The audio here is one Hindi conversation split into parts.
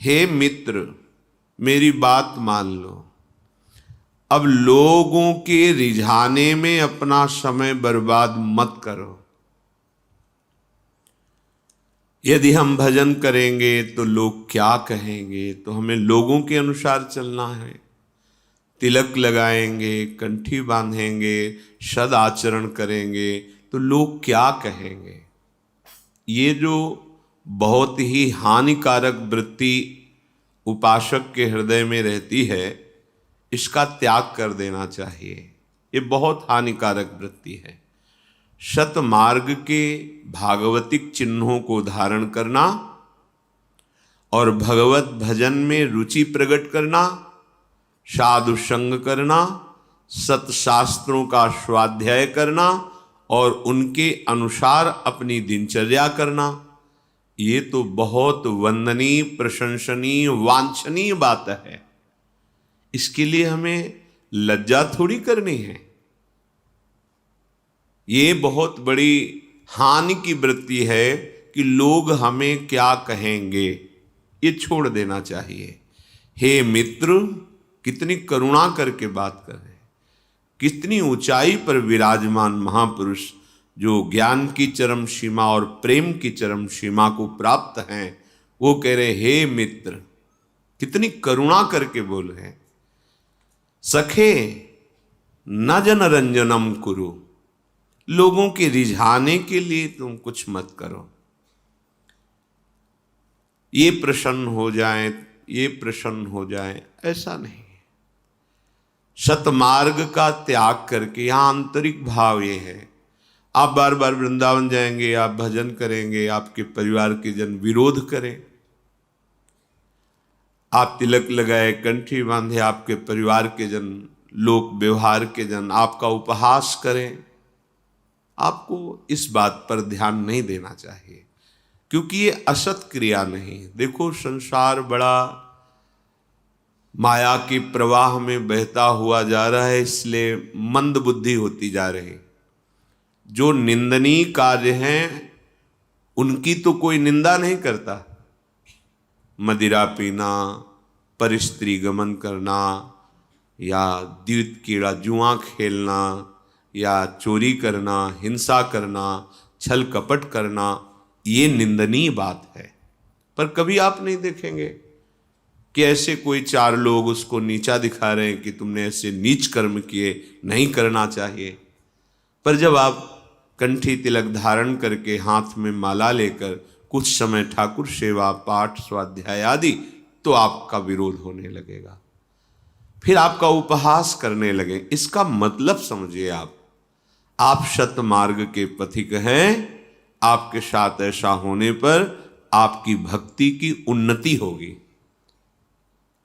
हे मित्र, मेरी बात मान लो। अब लोगों के रिझाने में अपना समय बर्बाद मत करो। यदि हम भजन करेंगे तो लोग क्या कहेंगे, तो हमें लोगों के अनुसार चलना है। तिलक लगाएंगे, कंठी बांधेंगे, सद आचरण करेंगे तो लोग क्या कहेंगे। ये जो बहुत ही हानिकारक वृत्ति उपासक के हृदय में रहती है, इसका त्याग कर देना चाहिए। ये बहुत हानिकारक वृत्ति है। सतमार्ग के भागवतिक चिन्हों को धारण करना और भगवत भजन में रुचि प्रकट करना, साधु संग करना, सतशास्त्रों का स्वाध्याय करना और उनके अनुसार अपनी दिनचर्या करना, ये तो बहुत वंदनीय, प्रशंसनीय, वांछनीय बात है। इसके लिए हमें लज्जा थोड़ी करनी है। ये बहुत बड़ी हानि की वृत्ति है कि लोग हमें क्या कहेंगे, ये छोड़ देना चाहिए। हे मित्र, कितनी करुणा करके बात कर रहे हैं। कितनी ऊंचाई पर विराजमान महापुरुष जो ज्ञान की चरम सीमा और प्रेम की चरम सीमा को प्राप्त हैं, वो कह रहे हे मित्र। कितनी करुणा करके बोल रहे हैं। सखे न जन रंजनम कुरु, लोगों के रिझाने के लिए तुम कुछ मत करो। ये प्रसन्न हो जाए, ये प्रसन्न हो जाए, ऐसा नहीं। सतमार्ग का त्याग करके, यहां आंतरिक भाव ये है। आप बार बार वृंदावन जाएंगे, आप भजन करेंगे, आपके परिवार के जन विरोध करें। आप तिलक लगाए, कंठी बांधे, आपके परिवार के जन, लोक व्यवहार के जन आपका उपहास करें, आपको इस बात पर ध्यान नहीं देना चाहिए, क्योंकि ये असत क्रिया नहीं। देखो, संसार बड़ा माया के प्रवाह में बहता हुआ जा रहा है, इसलिए मंद बुद्धि होती जा रही। जो निंदनीय कार्य हैं उनकी तो कोई निंदा नहीं करता। मदिरा पीना, परस्त्री गमन करना, या द्यूत कीड़ा जुआ खेलना, या चोरी करना, हिंसा करना, छल कपट करना, ये निंदनीय बात है। पर कभी आप नहीं देखेंगे कि ऐसे कोई चार लोग उसको नीचा दिखा रहे हैं कि तुमने ऐसे नीच कर्म किए, नहीं करना चाहिए। पर जब आप कंठी तिलक धारण करके, हाथ में माला लेकर कुछ समय ठाकुर सेवा, पाठ, स्वाध्याय आदि, तो आपका विरोध होने लगेगा, फिर आपका उपहास करने लगे। इसका मतलब समझिए, आप सतमार्ग के पथिक हैं। आपके साथ ऐसा होने पर आपकी भक्ति की उन्नति होगी।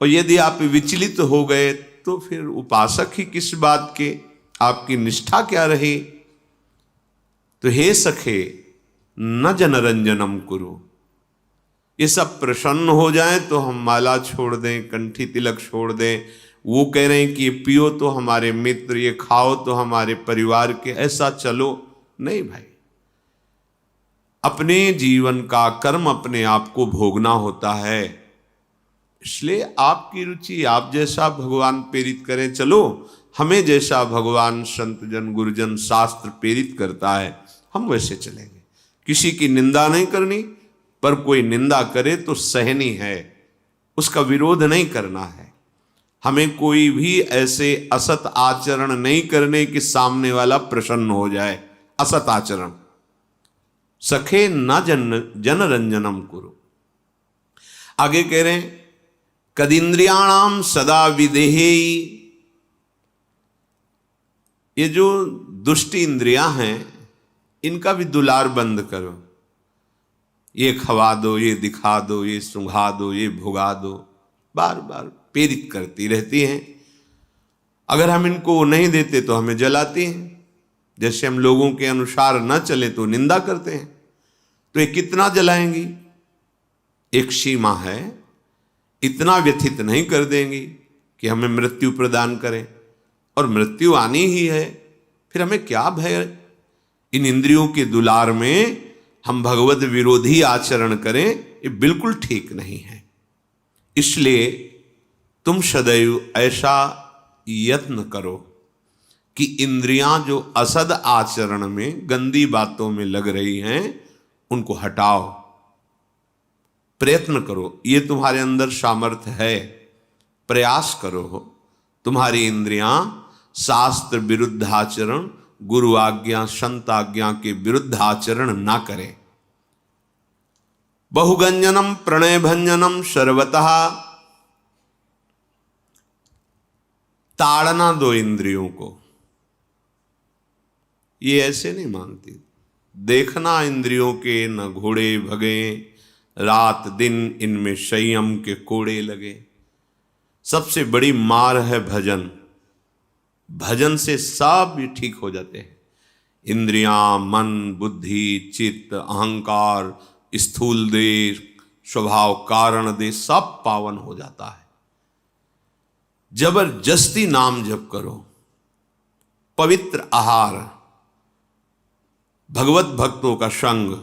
और यदि आप विचलित हो गए तो फिर उपासक ही किस बात के, आपकी निष्ठा क्या रही। तो हे सखे न जनरंजनम कुरु, ये सब प्रसन्न हो जाए तो हम माला छोड़ दें, कंठी तिलक छोड़ दें। वो कह रहे हैं कि ये पियो तो हमारे मित्र, ये खाओ तो हमारे परिवार के, ऐसा चलो नहीं भाई। अपने जीवन का कर्म अपने आप को भोगना होता है। इसलिए आपकी रुचि, आप जैसा भगवान प्रेरित करें चलो, हमें जैसा भगवान संत जन गुरुजन शास्त्र प्रेरित करता है हम वैसे चलेंगे। किसी की निंदा नहीं करनी, पर कोई निंदा करे तो सहनी है, उसका विरोध नहीं करना है। हमें कोई भी ऐसे असत आचरण नहीं करने कि सामने वाला प्रसन्न हो जाए। असत आचरण। सखे न जन रंजनम कुरु। आगे कह रहे हैं कदिंद्रियाणाम सदा विदेहेयी। ये जो दुष्ट इंद्रियां हैं, इनका भी दुलार बंद करो। ये खवा दो, ये दिखा दो, ये सुंघा दो, ये भुगा दो, बार बार प्रेरित करती रहती हैं। अगर हम इनको नहीं देते तो हमें जलाती हैं। जैसे हम लोगों के अनुसार न चले तो निंदा करते हैं, तो ये कितना जलाएंगी। एक सीमा है, इतना व्यथित नहीं कर देंगी कि हमें मृत्यु प्रदान करें, और मृत्यु आनी ही है, फिर हमें क्या भय। इन इंद्रियों के दुलार में हम भगवत विरोधी आचरण करें, ये बिल्कुल ठीक नहीं है। इसलिए तुम सदैव ऐसा यत्न करो कि इंद्रियां जो असद आचरण में, गंदी बातों में लग रही हैं, उनको हटाओ। प्रयत्न करो, ये तुम्हारे अंदर सामर्थ्य है, प्रयास करो। तुम्हारी इंद्रियां शास्त्र विरुद्ध आचरण, गुरु आज्ञा संत आज्ञा के विरुद्ध आचरण ना करें। बहुगंजनम प्रणय भंजनम सर्वतः, ताड़ना दो इंद्रियों को। ये ऐसे नहीं मानती। देखना इंद्रियों के न घोड़े भगे, रात दिन इनमें संयम के कोड़े लगे। सबसे बड़ी मार है भजन। भजन से सब भी ठीक हो जाते हैं। इंद्रियां, मन, बुद्धि, चित्त, अहंकार, स्थूल देह, स्वभाव, कारण देह, सब पावन हो जाता है। जबरदस्ती नाम जप करो, पवित्र आहार, भगवत भक्तों का संग,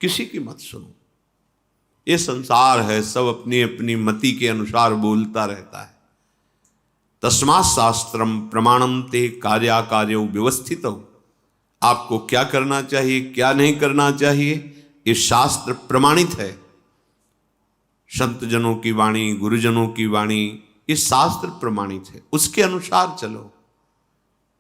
किसी की मत सुनो। ये संसार है, सब अपनी अपनी मति के अनुसार बोलता रहता है। तस्मात् शास्त्रम प्रमाणम ते कार्याकार्यो व्यवस्थितो। आपको क्या करना चाहिए, क्या नहीं करना चाहिए, ये शास्त्र प्रमाणित है। संत जनों की वाणी, गुरुजनों की वाणी, ये शास्त्र प्रमाणित है, उसके अनुसार चलो।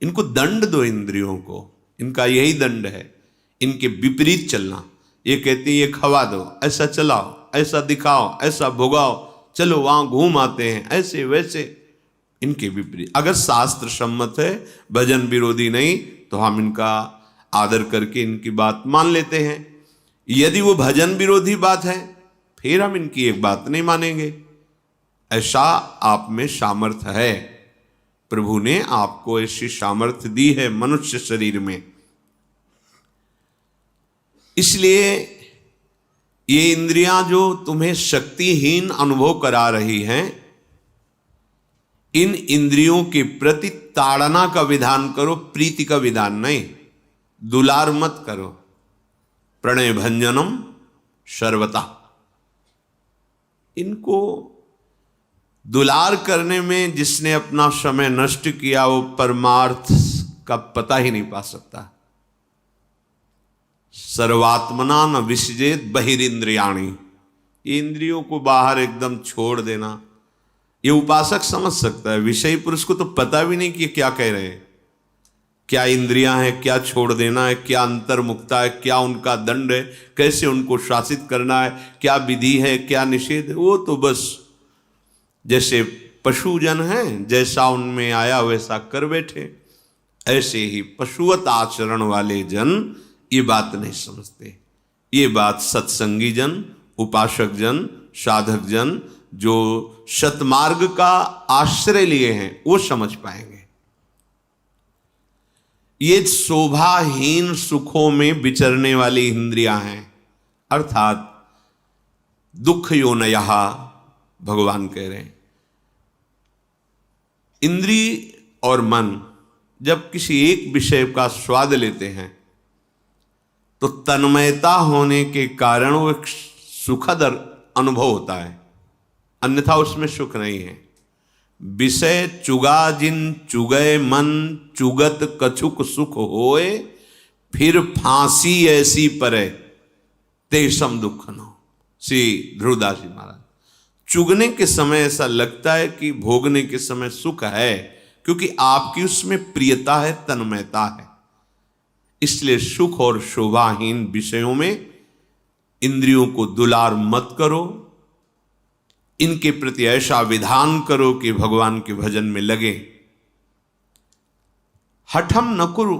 इनको दंड दो, इंद्रियों को, इनका यही दंड है। इनके विपरीत चलना। ये कहते हैं ये खवा दो, ऐसा चलाओ, ऐसा दिखाओ, ऐसा भोगाओ, चलो वहां घूम आते हैं, ऐसे वैसे। इनके विपरीत। अगर शास्त्र सम्मत है, भजन विरोधी नहीं, तो हम इनका आदर करके इनकी बात मान लेते हैं। यदि वो भजन विरोधी बात है, फिर हम इनकी एक बात नहीं मानेंगे। ऐसा आप में सामर्थ्य है। प्रभु ने आपको ऐसी सामर्थ्य दी है मनुष्य शरीर में। इसलिए ये इंद्रियां जो तुम्हें शक्तिहीन अनुभव करा रही हैं, इन इंद्रियों के प्रति ताड़ना का विधान करो, प्रीति का विधान नहीं। दुलार मत करो। प्रणय भंजनम सर्वता। इनको दुलार करने में जिसने अपना समय नष्ट किया, वो परमार्थ का पता ही नहीं पा सकता। सर्वात्मना न विसजेत बहिरिंद्रियाणि। ये इंद्रियों को बाहर एकदम छोड़ देना, ये उपासक समझ सकता है। विषयी पुरुष को तो पता भी नहीं कि क्या कह रहे हैं, क्या इंद्रियां हैं, क्या छोड़ देना है, क्या अंतर्मुक्ता है, क्या उनका दंड है, कैसे उनको शासित करना है, क्या विधि है, क्या निषेध है। वो तो बस जैसे पशुजन हैं, जैसा उनमें आया वैसा कर बैठे। ऐसे ही पशुवत आचरण वाले जन ये बात नहीं समझते। ये बात सत्संगी जन, उपासक जन, साधक जन जो सतमार्ग का आश्रय लिए हैं, वो समझ पाएंगे। ये शोभाहीन सुखों में विचरने वाली इंद्रियां हैं, अर्थात दुख योनयः, भगवान कह रहे हैं। इंद्री और मन जब किसी एक विषय का स्वाद लेते हैं, तो तन्मयता होने के कारण वो एक सुखद अनुभव होता है, अन्यथा उसमें सुख नहीं है। विषय चुगा जिन चुगय मन, चुगत कछुक सुख होए, फिर फांसी ऐसी परे तेसम दुख न। श्री ध्रुवदास जी महाराज। चुगने के समय ऐसा लगता है कि भोगने के समय सुख है, क्योंकि आपकी उसमें प्रियता है, तन्मयता है। इसलिए सुख और शोभाहीन विषयों में इंद्रियों को दुलार मत करो। इनके प्रति ऐसा विधान करो कि भगवान के भजन में लगे। हठम न करो,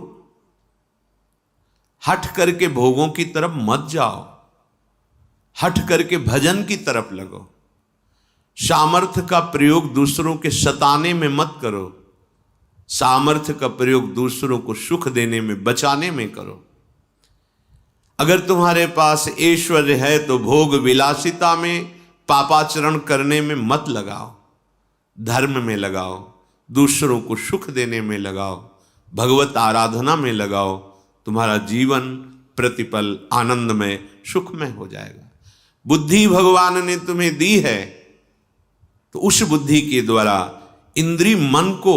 हठ करके भोगों की तरफ मत जाओ, हठ करके भजन की तरफ लगो। सामर्थ्य का प्रयोग दूसरों के सताने में मत करो, सामर्थ्य का प्रयोग दूसरों को सुख देने में, बचाने में करो। अगर तुम्हारे पास ऐश्वर्य है तो भोग विलासिता में, पापाचरण करने में मत लगाओ, धर्म में लगाओ, दूसरों को सुख देने में लगाओ, भगवत आराधना में लगाओ। तुम्हारा जीवन प्रतिपल आनंदमय, सुखमय हो जाएगा। बुद्धि भगवान ने तुम्हें दी है, तो उस बुद्धि के द्वारा इंद्रिय मन को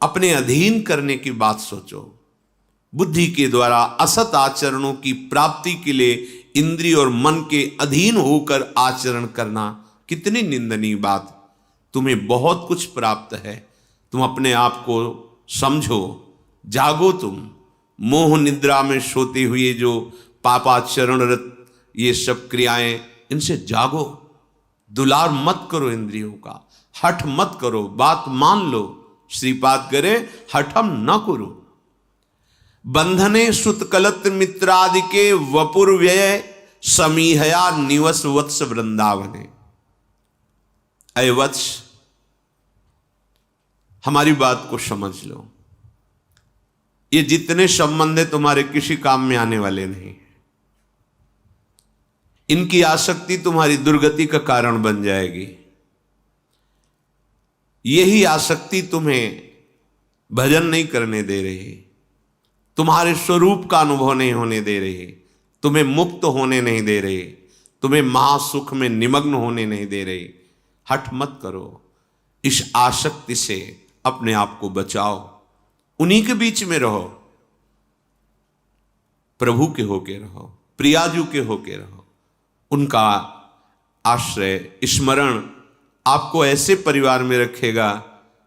अपने अधीन करने की बात सोचो। बुद्धि के द्वारा असत आचरणों की प्राप्ति के लिए इंद्रिय और मन के अधीन होकर आचरण करना कितनी निंदनीय बात। तुम्हें बहुत कुछ प्राप्त है, तुम अपने आप को समझो, जागो। तुम मोह निद्रा में सोते हुए जो पापाचरणरत ये सब क्रियाएं, इनसे जागो। दुलार मत करो इंद्रियों का, हठ मत करो, बात मान लो। श्रीपाद करे हठम न करो। बंधने सुतकलत मित्रादि के वपुर व्यय समीहया निवस वत्स वृंदावने। अय वत्स, हमारी बात को समझ लो। ये जितने संबंध है तुम्हारे किसी काम में आने वाले नहीं। इनकी आसक्ति तुम्हारी दुर्गति का कारण बन जाएगी। यही आसक्ति तुम्हें भजन नहीं करने दे रही, तुम्हारे स्वरूप का अनुभव नहीं होने दे रही, तुम्हें मुक्त होने नहीं दे रही, तुम्हें महासुख में निमग्न होने नहीं दे रही। हठ मत करो, इस आसक्ति से अपने आप को बचाओ। उन्हीं के बीच में रहो, प्रभु के होके रहो, प्रियाजू के होके रहो। उनका आश्रय स्मरण आपको ऐसे परिवार में रखेगा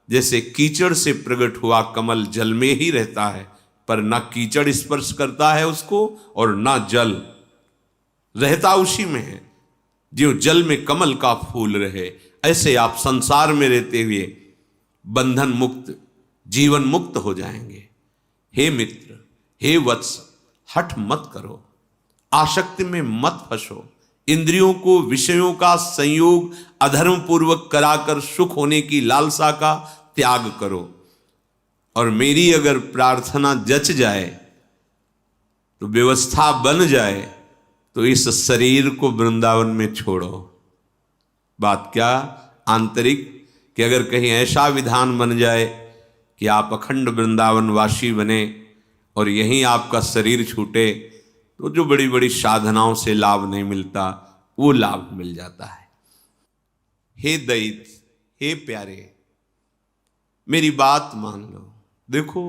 जैसे कीचड़ से प्रकट हुआ कमल जल में ही रहता है, पर ना कीचड़ स्पर्श करता है उसको और ना जल, रहता उसी में है। जो जल में कमल का फूल रहे, ऐसे आप संसार में रहते हुए बंधन मुक्त, जीवन मुक्त हो जाएंगे। हे मित्र, हे वत्स, हठ मत करो, आसक्ति में मत फंसो। इंद्रियों को विषयों का संयोग अधर्म पूर्वक कराकर सुख होने की लालसा का त्याग करो। और मेरी अगर प्रार्थना जच जाए, तो व्यवस्था बन जाए, तो इस शरीर को वृंदावन में छोड़ो। बात क्या आंतरिक, कि अगर कहीं ऐसा विधान बन जाए कि आप अखंड वृंदावन वासी बने और यहीं आपका शरीर छूटे, तो जो बड़ी बड़ी साधनाओं से लाभ नहीं मिलता, वो लाभ मिल जाता है। हे दैत, हे प्यारे, मेरी बात मान लो। देखो,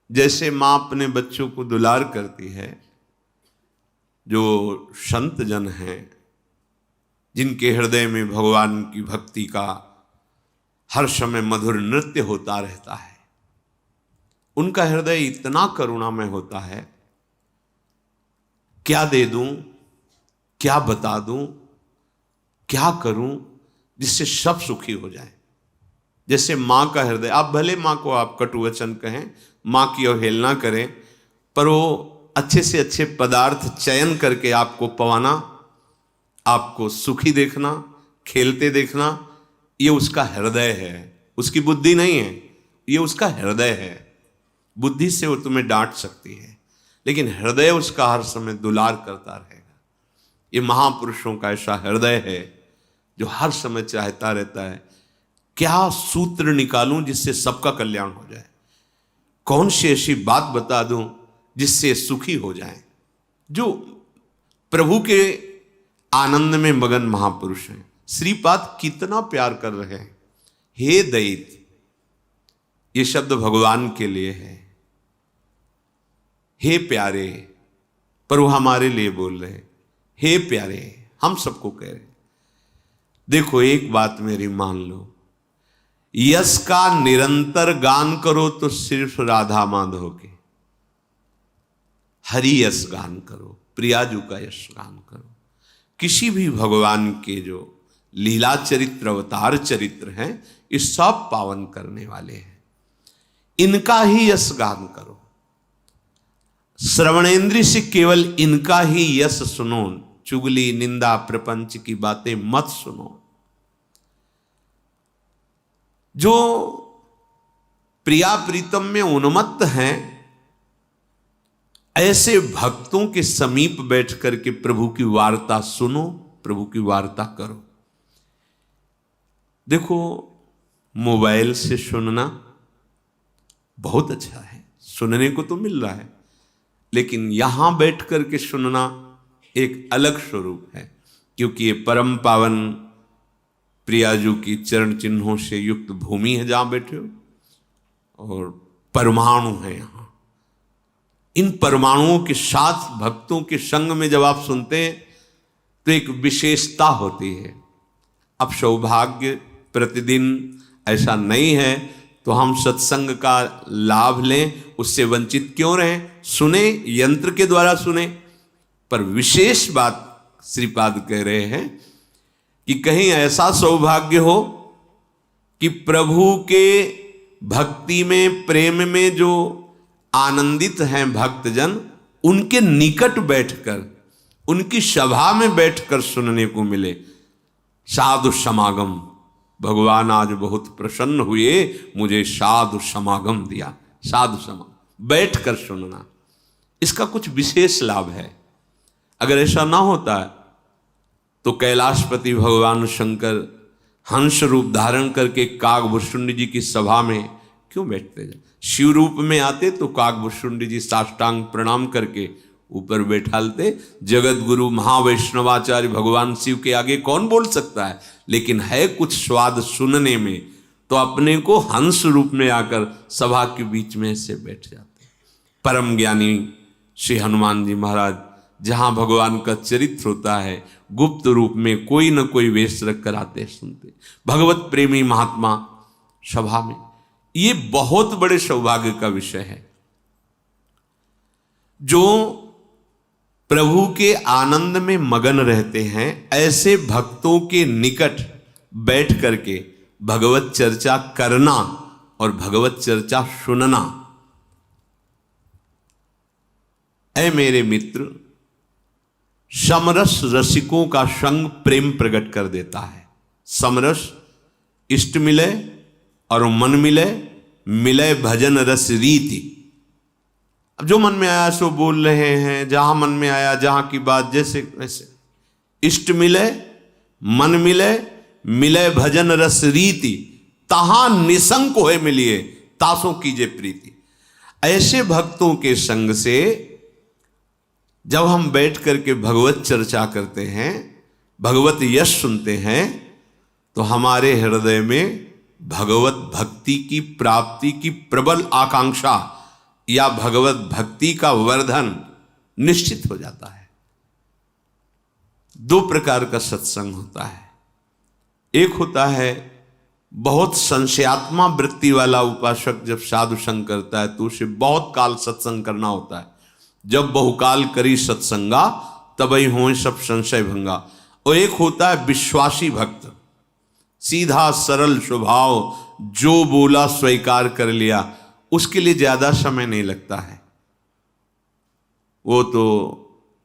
जैसे माँ अपने बच्चों को दुलार करती है, जो संत जन हैं जिनके हृदय में भगवान की भक्ति का हर समय मधुर नृत्य होता रहता है, उनका हृदय इतना करुणामय होता है, क्या दे दूं, क्या बता दूं, क्या करूं जिससे सब सुखी हो जाए। जैसे माँ का हृदय, आप भले माँ को आप कटु वचन कहें, माँ की अवहेलना करें, पर वो अच्छे से अच्छे पदार्थ चयन करके आपको पवाना, आपको सुखी देखना, खेलते देखना, ये उसका हृदय है, उसकी बुद्धि नहीं है, ये उसका हृदय है। बुद्धि से वो तुम्हें डांट सकती है, लेकिन हृदय उसका हर समय दुलार करता रहेगा। ये महापुरुषों का ऐसा हृदय है जो हर समय चाहता रहता है, क्या सूत्र निकालूं जिससे सबका कल्याण हो जाए, कौन सी ऐसी बात बता दूं जिससे सुखी हो जाए। जो प्रभु के आनंद में मगन महापुरुष हैं। श्रीपाद कितना प्यार कर रहे हैं। हे दैत, ये शब्द भगवान के लिए है। हे प्यारे, पर वो हमारे लिए बोल रहे हैं। हे प्यारे, हम सबको कह रहे हैं। देखो, एक बात मेरी मान लो, यश का निरंतर गान करो तो सिर्फ राधा माधव के, हरि यश गान करो, प्रियाजू का यश गान करो। किसी भी भगवान के जो लीला चरित्र, अवतार चरित्र हैं, ये सब पावन करने वाले हैं, इनका ही यश गान करो। श्रवणेन्द्रिय से केवल इनका ही यश सुनो, चुगली निंदा प्रपंच की बातें मत सुनो। जो प्रिया प्रीतम में उन्मत्त हैं, ऐसे भक्तों के समीप बैठ करके प्रभु की वार्ता सुनो, प्रभु की वार्ता करो। देखो, मोबाइल से सुनना बहुत अच्छा है, सुनने को तो मिल रहा है, लेकिन यहां बैठ करके सुनना एक अलग स्वरूप है। क्योंकि ये परम पावन प्रियाजू की चरण चिन्हों से युक्त भूमि है जहां बैठे हो, और परमाणु है यहां। इन परमाणुओं के साथ भक्तों के संग में जब आप सुनते हैं तो एक विशेषता होती है। अब सौभाग्य प्रतिदिन ऐसा नहीं है तो हम सत्संग का लाभ लें, उससे वंचित क्यों रहें? सुने, यंत्र के द्वारा सुने। पर विशेष बात श्रीपाद कह रहे हैं कि कहीं ऐसा सौभाग्य हो कि प्रभु के भक्ति में, प्रेम में जो आनंदित हैं भक्तजन, उनके निकट बैठकर, उनकी सभा में बैठकर सुनने को मिले। साधु समागम, भगवान आज बहुत प्रसन्न हुए, मुझे साधु समागम दिया। साधु समागम, बैठकर सुनना, इसका कुछ विशेष लाभ है। अगर ऐसा ना होता है तो कैलाशपति भगवान शंकर हंस रूप धारण करके काकभुसुंडी जी की सभा में क्यों बैठते हैं? शिव रूप में आते तो काकभुसुंडी जी साष्टांग प्रणाम करके ऊपर बैठालते। जगत गुरु महावैष्णवाचार्य भगवान शिव के आगे कौन बोल सकता है? लेकिन है कुछ स्वाद सुनने में, तो अपने को हंस रूप में आकर सभा के बीच में से बैठ जाते। परम ज्ञानी श्री हनुमान जी महाराज, जहां भगवान का चरित्र होता है, गुप्त रूप में कोई न कोई वेश रख कर आते सुनते। भगवत प्रेमी महात्मा सभा में, ये बहुत बड़े सौभाग्य का विषय है। जो प्रभु के आनंद में मगन रहते हैं, ऐसे भक्तों के निकट बैठ करके भगवत चर्चा करना और भगवत चर्चा सुनना, ऐ मेरे मित्र, समरस रसिकों का संग प्रेम प्रकट कर देता है। समरस इष्ट मिले और मन मिले, मिले भजन रस रीति। अब जो मन में आया सो बोल रहे हैं, जहां मन में आया, जहां की बात जैसे वैसे। इष्ट मिले, मन मिले, मिले भजन रस रीति, तहां निसंक होए मिलिए, तासों कीजे प्रीति। ऐसे भक्तों के संग से जब हम बैठ करके भगवत चर्चा करते हैं, भगवत यश सुनते हैं, तो हमारे हृदय में भगवत भक्ति की प्राप्ति की प्रबल आकांक्षा या भगवत भक्ति का वर्धन निश्चित हो जाता है। दो प्रकार का सत्संग होता है। एक होता है बहुत संशयात्मा वृत्ति वाला उपासक, जब साधु संग करता है तो उसे बहुत काल सत्संग करना होता है। जब बहुकाल करी सत्संगा, तबई होए सब संशय भंगा। और एक होता है विश्वासी भक्त, सीधा सरल स्वभाव, जो बोला स्वीकार कर लिया, उसके लिए ज्यादा समय नहीं लगता है। वो तो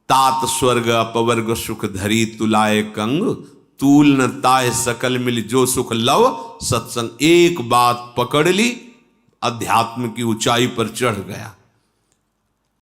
तात स्वर्ग अपवर्ग सुख धरी तुलाए कंग, तूल न ताए सकल मिल जो सुख लव सत्संग। एक बात पकड़ ली, अध्यात्म की ऊंचाई पर चढ़ गया।